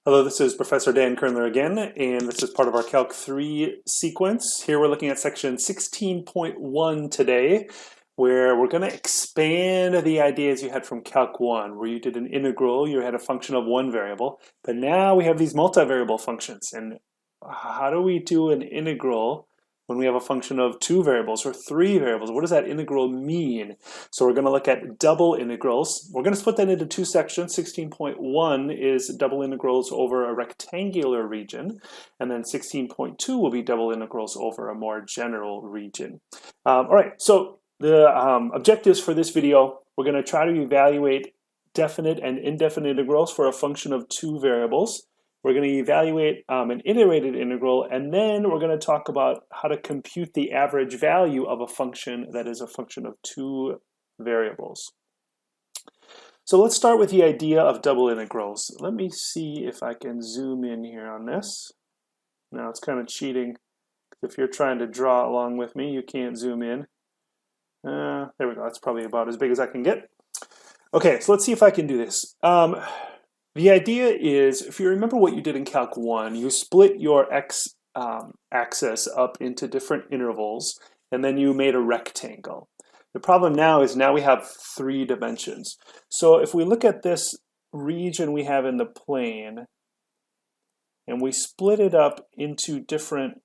Hello, this is Professor Dan Kernler again, and this is part of our Calc 3 sequence. Here we're looking at section 16.1 today, where we're going to expand the ideas you had from Calc 1, where you did an integral, you had a function of one variable, but now we have these multivariable functions. And how do we do an integral when we have a function of two variables or three variables? What does that integral mean? So we're going to look at double integrals. We're going to split that into two sections. 16.1 is double integrals over a rectangular region, and then 16.2 will be double integrals over a more general region. All right, so the objectives for this video, we're going to try to evaluate definite and indefinite integrals for a function of two variables. We're going to evaluate an iterated integral, and then we're going to talk about how to compute the average value of a function that is a function of two variables. So let's start with the idea of double integrals. Let me see if I can zoom in here on this. Now it's kind of cheating. If you're trying to draw along with me, you can't zoom in. There we go. That's probably about as big as I can get. Okay, so let's see if I can do this. The idea is, if you remember what you did in Calc 1, you split your x-axis up into different intervals, and then you made a rectangle. The problem now is we have 3 dimensions. So if we look at this region we have in the plane, and we split it up into different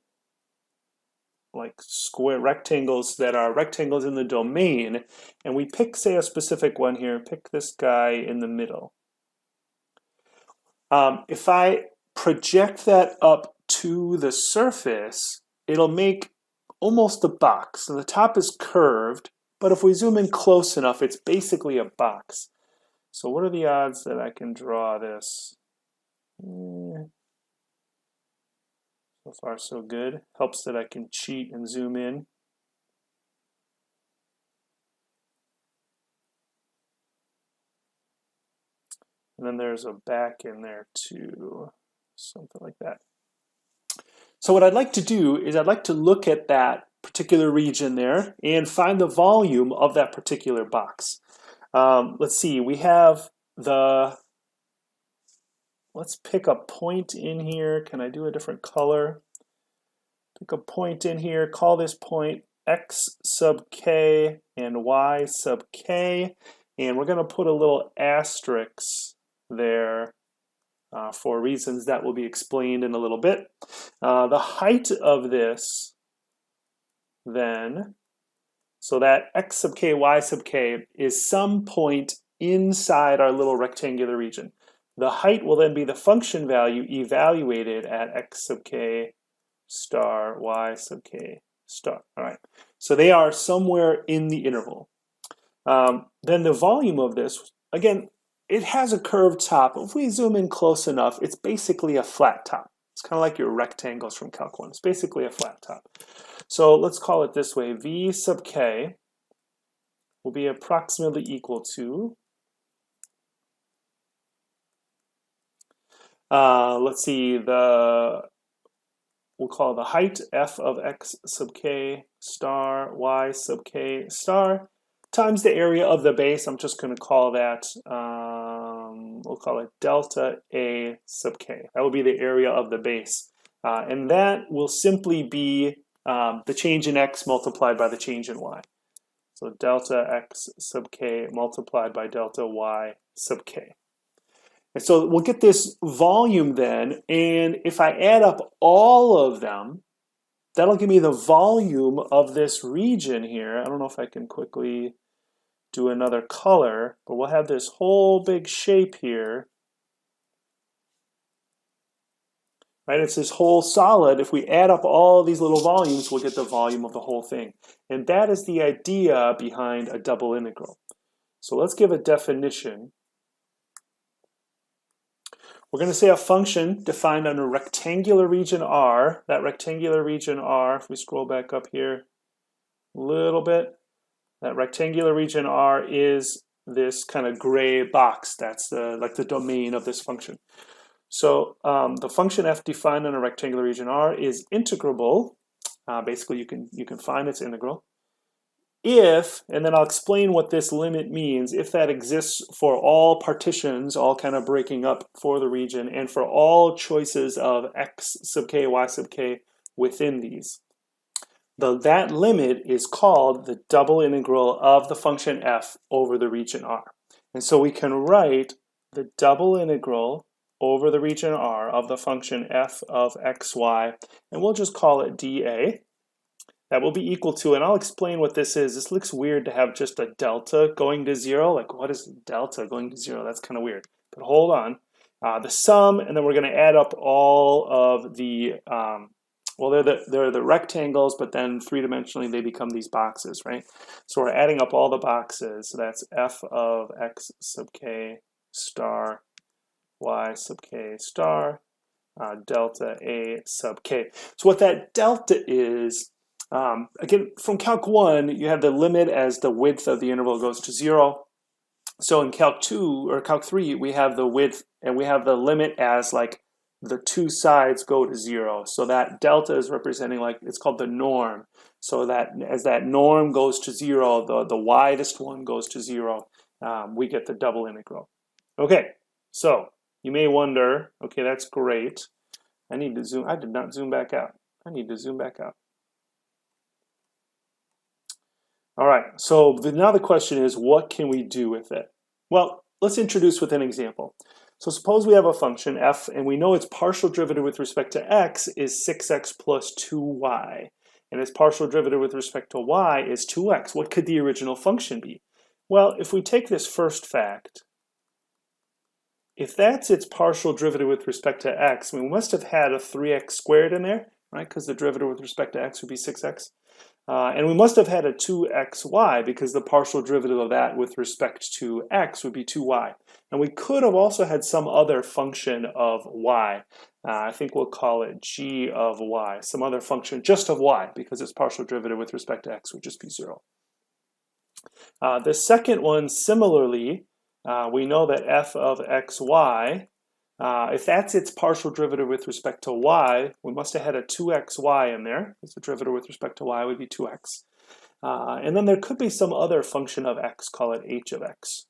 like square rectangles that are rectangles in the domain, and we pick, say, a specific one here, pick this guy in the middle. If I project that up to the surface, it'll make almost a box. And the top is curved, but if we zoom in close enough, it's basically a box. So what are the odds that I can draw this? So far, so good. Helps that I can cheat and zoom in. And then there's a back in there too, something like that. So what I'd like to do is I'd like to look at that particular region there and find the volume of that particular box. Let's see, we have let's pick a point in here. Can I do a different color? Pick a point in here, call this point x sub k and y sub k, and we're going to put a little asterisk there for reasons that will be explained in a little bit. The height of this then, so that x sub k, y sub k is some point inside our little rectangular region. The height will then be the function value evaluated at x sub k star, y sub k star. All right, so they are somewhere in the interval. Then the volume of this, again, it has a curved top. If we zoom in close enough, it's basically a flat top. It's kind of like your rectangles from Calc 1. It's basically a flat top. So let's call it this way. V sub k will be approximately equal to, let's see, we'll call the height f of x sub k star, y sub k star, times the area of the base. I'm just going to call that, we'll call it delta A sub k. That will be the area of the base. And that will simply be the change in x multiplied by the change in y. So delta x sub k multiplied by delta y sub k. And so we'll get this volume then, and if I add up all of them, that'll give me the volume of this region here. I don't know if I can quickly do another color, but we'll have this whole big shape here. Right, it's this whole solid. If we add up all these little volumes, we'll get the volume of the whole thing. And that is the idea behind a double integral. So let's give a definition. We're going to say a function defined on a rectangular region R. That rectangular region R, if we scroll back up here a little bit, that rectangular region R is this kind of gray box. That's like the domain of this function. So the function f defined on a rectangular region R is integrable. Basically, you can find its integral if, and then I'll explain what this limit means, if that exists for all partitions, all kind of breaking up for the region, and for all choices of x sub k, y sub k within these. That limit is called the double integral of the function f over the region R. And so we can write the double integral over the region R of the function f of xy, and we'll just call it dA. That will be equal to, and I'll explain what this is. This looks weird to have just a delta going to 0. Like, what is delta going to 0? That's kind of weird. But hold on. The sum, and then we're going to add up all of the, well, they're the rectangles, but then three-dimensionally they become these boxes, right? So we're adding up all the boxes. So that's f of x sub k star, y sub k star, delta a sub k. So what that delta is, again, from Calc 1, you have the limit as the width of the interval goes to 0. So in Calc 2 or Calc 3, we have the width and we have the limit as like the two sides go to 0. So that delta is representing, like, it's called the norm. So that as that norm goes to 0, the widest one goes to 0, we get the double integral. Okay, so you may wonder, okay, that's great. I need to zoom. I did not zoom back out. I need to zoom back out. All right, so now the question is, what can we do with it? Well, let's introduce with an example. So suppose we have a function f, and we know its partial derivative with respect to x is 6x plus 2y, and its partial derivative with respect to y is 2x. What could the original function be? Well, if we take this first fact, if that's its partial derivative with respect to x, we must have had a 3x squared in there, right? Because the derivative with respect to x would be 6x. And we must have had a 2xy because the partial derivative of that with respect to x would be 2y. And we could have also had some other function of y. I think we'll call it g of y, some other function just of y, because its partial derivative with respect to x would just be 0. The second one, similarly, we know that f of xy, if that's its partial derivative with respect to y, we must have had a 2xy in there, because the derivative with respect to y would be 2x. And then there could be some other function of x, call it h of x.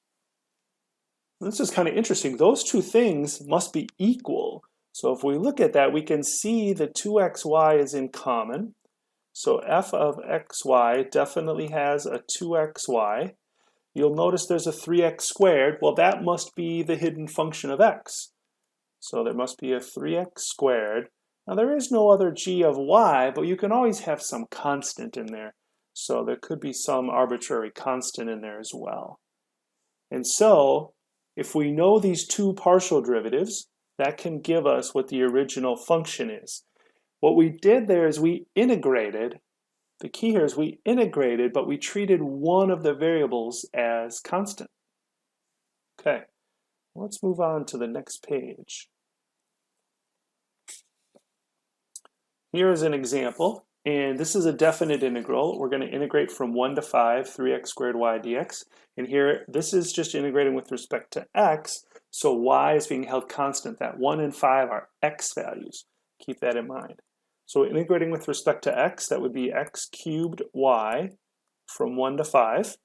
This is kind of interesting. Those two things must be equal. So if we look at that, we can see the 2xy is in common. So f of xy definitely has a 2xy. You'll notice there's a 3x squared. Well, that must be the hidden function of x. So there must be a 3x squared. Now there is no other g of y, but you can always have some constant in there. So there could be some arbitrary constant in there as well. And so if we know these two partial derivatives, that can give us what the original function is. What we did there is we integrated. The key here is we integrated, but we treated one of the variables as constant. Okay, let's move on to the next page. Here is an example, and this is a definite integral. We're going to integrate from 1 to 5, 3x squared y dx. And here, this is just integrating with respect to x, so y is being held constant. That 1 and 5 are x values. Keep that in mind. So integrating with respect to x, that would be x cubed y from 1 to 5.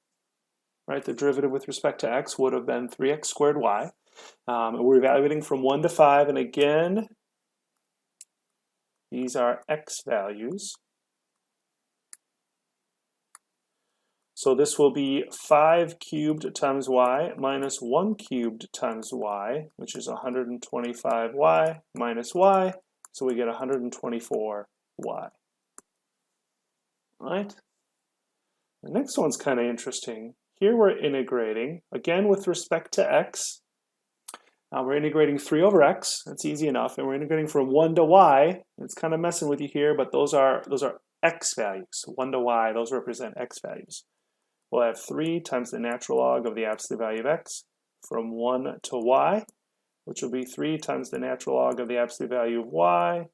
Right? The derivative with respect to x would have been 3x squared y. And we're evaluating from 1 to 5, and again, these are x values. So this will be 5 cubed times y minus 1 cubed times y, which is 125y minus y. So we get 124y. Right? The next one's kind of interesting. Here we're integrating, again with respect to x. We're integrating 3 over x, that's easy enough, and we're integrating from 1 to y. It's kind of messing with you here, but those are x values. 1 to y, those represent x values. We'll have 3 times the natural log of the absolute value of x from 1 to y, which will be 3 times the natural log of the absolute value of y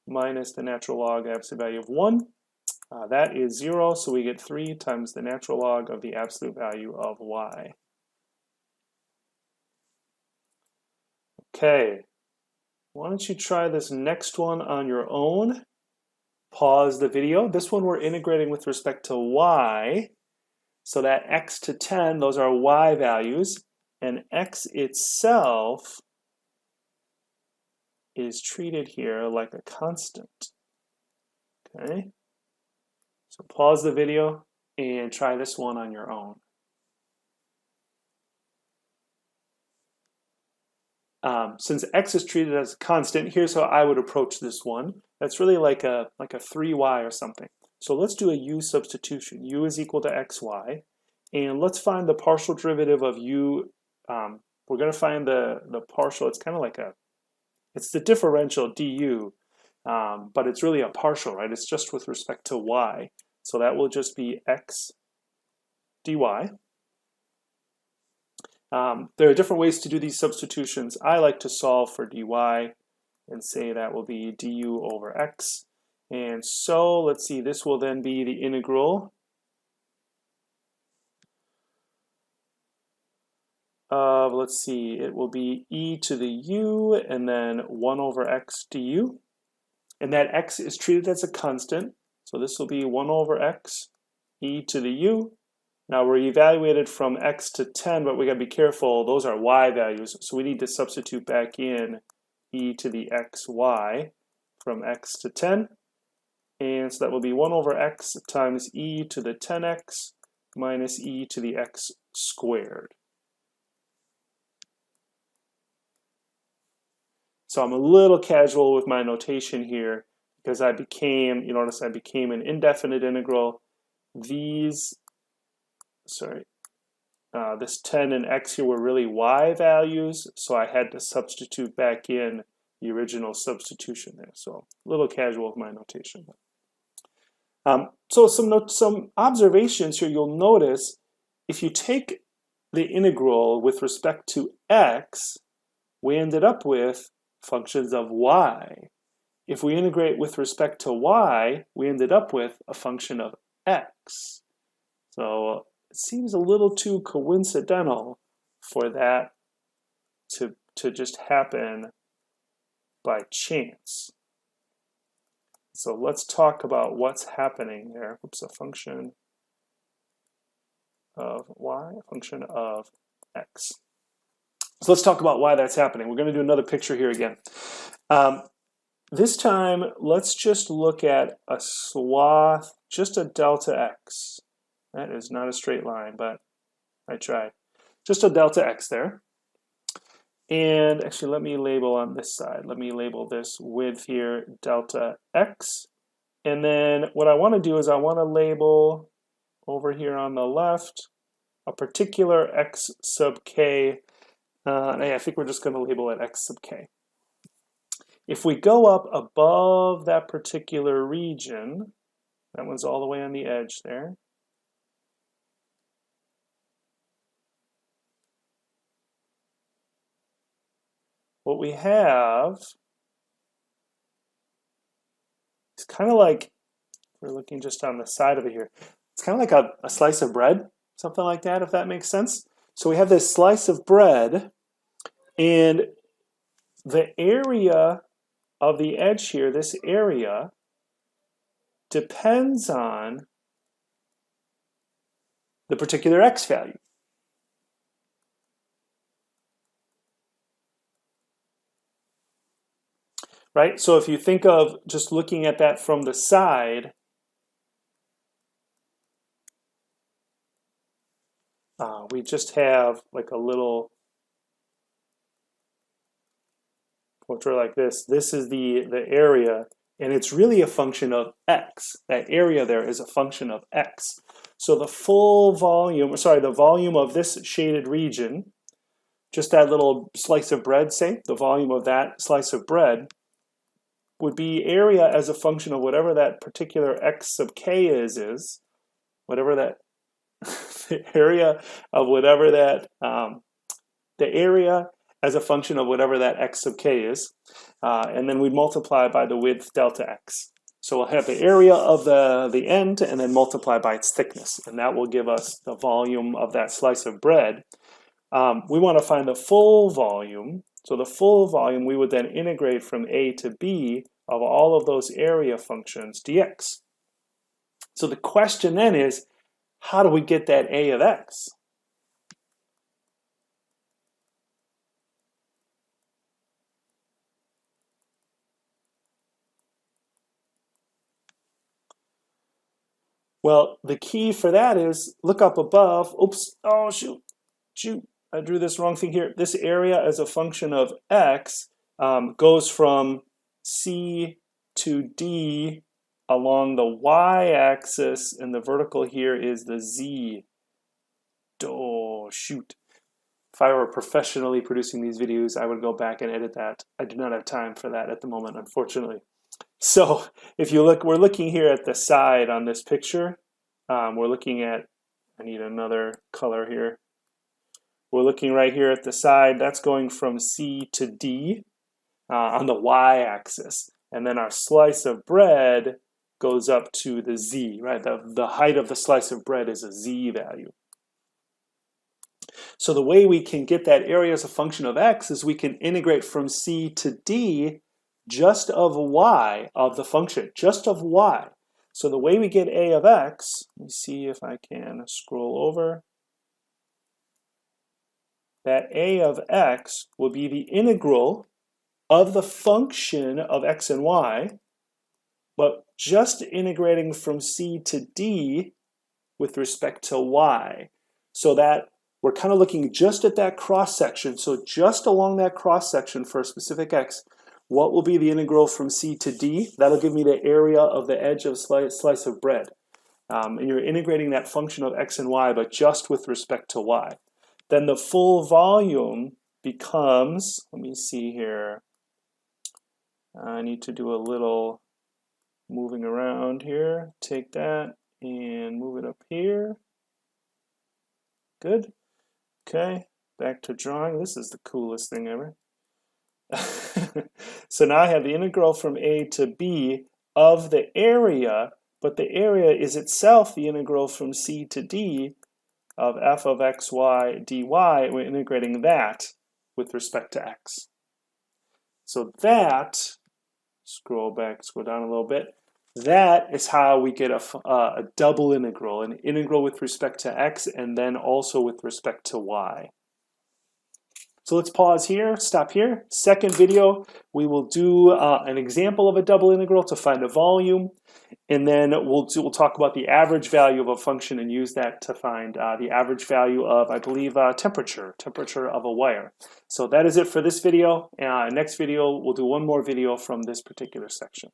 minus the natural log of the absolute value of 1. That is 0, so we get 3 times the natural log of the absolute value of y. Okay, why don't you try this next one on your own? Pause the video. This one we're integrating with respect to y. So that x to 10, those are y values, and x itself is treated here like a constant. Okay? So pause the video and try this one on your own. Since x is treated as a constant, here's how I would approach this one. That's really like a 3y or something. So let's do a u substitution. U is equal to xy. And let's find the partial derivative of u. We're going to find the partial. It's kind of like it's the differential du, but it's really a partial, right? It's just with respect to y. So that will just be x dy. There are different ways to do these substitutions. I like to solve for dy and say that will be du over x. And so let's see, this will then be the integral of, let's see, it will be e to the u and then 1 over x du. And that x is treated as a constant. So this will be 1 over x e to the u. Now we're evaluated from x to 10, but we gotta be careful, those are y values. So we need to substitute back in e to the xy from x to 10. And so that will be 1 over x times e to the 10x minus e to the x squared. So I'm a little casual with my notation here because I became, you notice I became an indefinite integral. These, this 10 and x here were really y values, so I had to substitute back in the original substitution there. So a little casual with my notation. So some observations here. You'll notice if you take the integral with respect to x, we ended up with functions of y. If we integrate with respect to y, we ended up with a function of x. So it seems a little too coincidental for that to just happen by chance. So let's talk about what's happening there. Oops, a function of y, a function of x. So let's talk about why that's happening. We're going to do another picture here again. This time, let's just look at a swath, just a delta x. That is not a straight line, but I tried. Just a delta x there. And actually, let me label on this side. Let me label this width here, delta x. And then what I want to do is I want to label over here on the left a particular x sub k. I think we're just going to label it x sub k. If we go up above that particular region, that one's all the way on the edge there. What we have is kind of like, we're looking just on the side of it here, it's kind of like a slice of bread, something like that, if that makes sense. So we have this slice of bread, and the area of the edge here, this area, depends on the particular x value. Right? So if you think of just looking at that from the side, we just have like a little pointer like this. This is the area, and it's really a function of x. That area there is a function of x. So the full volume, sorry, the volume of this shaded region, just that little slice of bread, say, the volume of that slice of bread, would be area as a function of whatever that particular x sub k is whatever that, the area of whatever that, the area as a function of whatever that x sub k is, and then we'd multiply by the width delta x. So we'll have the area of the end and then multiply by its thickness, and that will give us the volume of that slice of bread. We want to find the full volume. So the full volume, we would then integrate from a to b of all of those area functions dx. So the question then is, how do we get that a of x? Well, the key for that is look up above. Oops, oh shoot, I drew this wrong thing here. This area as a function of x goes from C to D along the y-axis, and the vertical here is the z. Oh shoot. If I were professionally producing these videos, I would go back and edit that. I do not have time for that at the moment, unfortunately. So if you look, we're looking here at the side on this picture. We're looking at, I need another color here. We're looking right here at the side. That's going from C to D on the y-axis. And then our slice of bread goes up to the z, right? The height of the slice of bread is a z value. So the way we can get that area as a function of x is we can integrate from C to D just of y of the function, just of y. So the way we get a of x, let me see if I can scroll over. That a of x will be the integral of the function of x and y, but just integrating from C to D with respect to y. So that we're kind of looking just at that cross section. So just along that cross section for a specific x, what will be the integral from C to D? That'll give me the area of the edge of slice of bread. And you're integrating that function of x and y, but just with respect to y. Then the full volume becomes, let me see here. I need to do a little moving around here. Take that and move it up here. Good. Okay, back to drawing. This is the coolest thing ever. So now I have the integral from a to b of the area, but the area is itself the integral from C to D of f of xy dy. We're integrating that with respect to x. So that, scroll down a little bit, that is how we get a double integral, an integral with respect to x and then also with respect to y. So let's pause here, stop here. Second video, we will do an example of a double integral to find a volume, and then we'll talk about the average value of a function and use that to find the average value of, I believe, temperature of a wire. So that is it for this video. Next video, we'll do one more video from this particular section.